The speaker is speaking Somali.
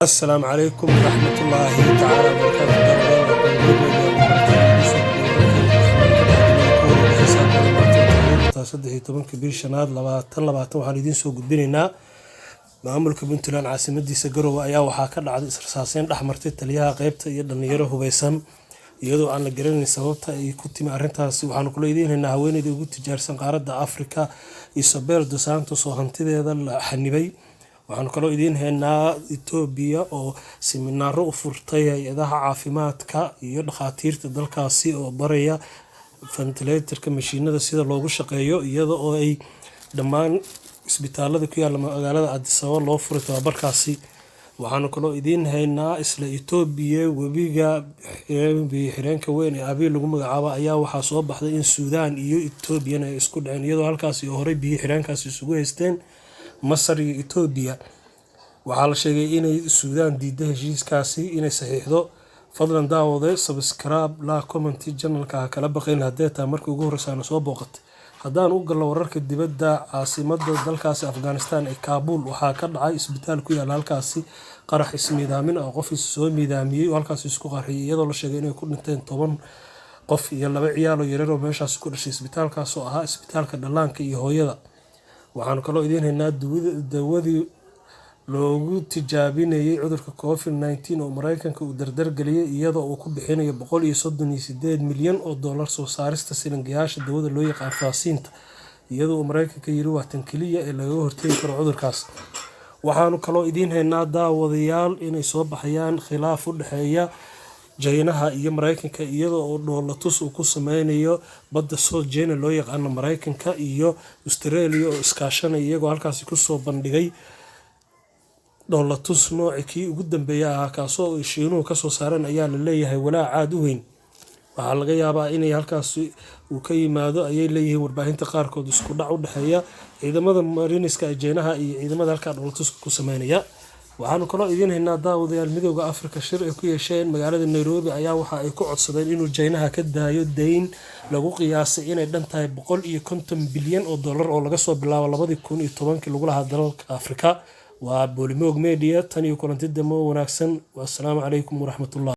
السلام عليكم ورحمة الله تعالى وبركاته. صدق tobanka bil shanaad 2020 waxaan idiin soo gudbinaynaa maamulka Puntland caasimadiisa Garowe ayaa waxaa ka dhacday israasayn dhaxmartay taliyaha qaybta iyo dhalinyaro hubeysan iyadoo aan la garanayn sababta ay ku timi arrintaasi. waxaan kula idiinaynaa haweeneyda ugu tijaarsan qaaradda Afrika Isabel dos Santos oo hantideeda la xanibay. waxaan kaloo idiin haynaa Itoobiya oo siminaaro u furtay hay'adaha caafimaadka iyo dhakhaatiirta dalkaasi oo baraya ventilatorka mashiinada sida loogu shaqeeyo iyada oo ay dhammaan isbitaalada ku yaala magaalada Addis Ababa loo furay tababarkaasi. waxaan kaloo idiin haynaa isla Itoobiya webiga xireenka weyn ee Abiy lagu magacaabo ayaa waxaa soo baxday in Suudaan iyo Itoobiya ay isku dhaceen iyadoo halkaas oo hore biyo xireenkaasi isugu haysteen Masar iyo Itoobiya. waxaa la sheegay inay Suudaan diiday heshiiskaasi inay saxiixdo. fadlan daawade subscribe la comment channelka kala baqayn haddii taa markii ugu horreysay soo booqatay. haddaan u galno wararka dibadda, caasimadda dalkaasi Afghanistan ee Kabul waxaa ka dhacay isbitaal ku yaala halkaasi qarax ismiidaamin oo qof soo miidaamiyay halkaas isku qarxiyay iyadoo la sheegay inay ku dhinteen 10 qof iyo 2 ciyaal oo yaryar oo meeshaas ku dhashay. isbitaalkaas oo ahaa isbitaalka dhallaanka iyo hooyada. waxaan kaloo idiin haynaa dawadii loogu tijaabinayay cudurka COVID-19 oo Mareykanka uu dardar galiyay iyadoo uu ku bixinayo $138 milyan soo saarista silingayaasha dawada loo yaqaan faasiinta iyadoo Mareykanka yiri waa tan kaliya ee laga hortagi karo cudurkaas. waxaanu kaloo idiin haynaa daawadayaal inay soo baxayaan khilaaf u dhaxeeya China iyo Mareykanka iyadoo oo dhoolatus uu ku sameynayo badda South China loo yaqaan Mareykanka iyo Australia oo iskaashanaya iyagoo halkaas ku soo bandhigay dhoolatus noocii ugu dambeeyay kaasoo Shiinuhu ka soo saareen ayaa la leeyahay walaac aad u weyn. waxaa laga yaabaa inay halkaas uu ka yimaado ayay leeyihiin warbaahinta qaarkood isku dhac u dhaxeeya ciidamada Mareykanka ee China iyo ciidamada halka dhoolatuska ku sameynaya. waxaanu kaloo idiin haynaa daawadayaal midowga Afrika shir ay ku yeesheen magaalada Nairobi ayaa waxa ay ku codsadeen inuu China ka daayo deyn lagu qiyaasay inay dhan tahay $150 bilyan oo laga soo bilaabo 2010 lagu lahaa dalalka Afrika. waa Bolimog Media tan iyo kulanti damo wanaagsan. wassalaamu calaykum waraxmatullaah.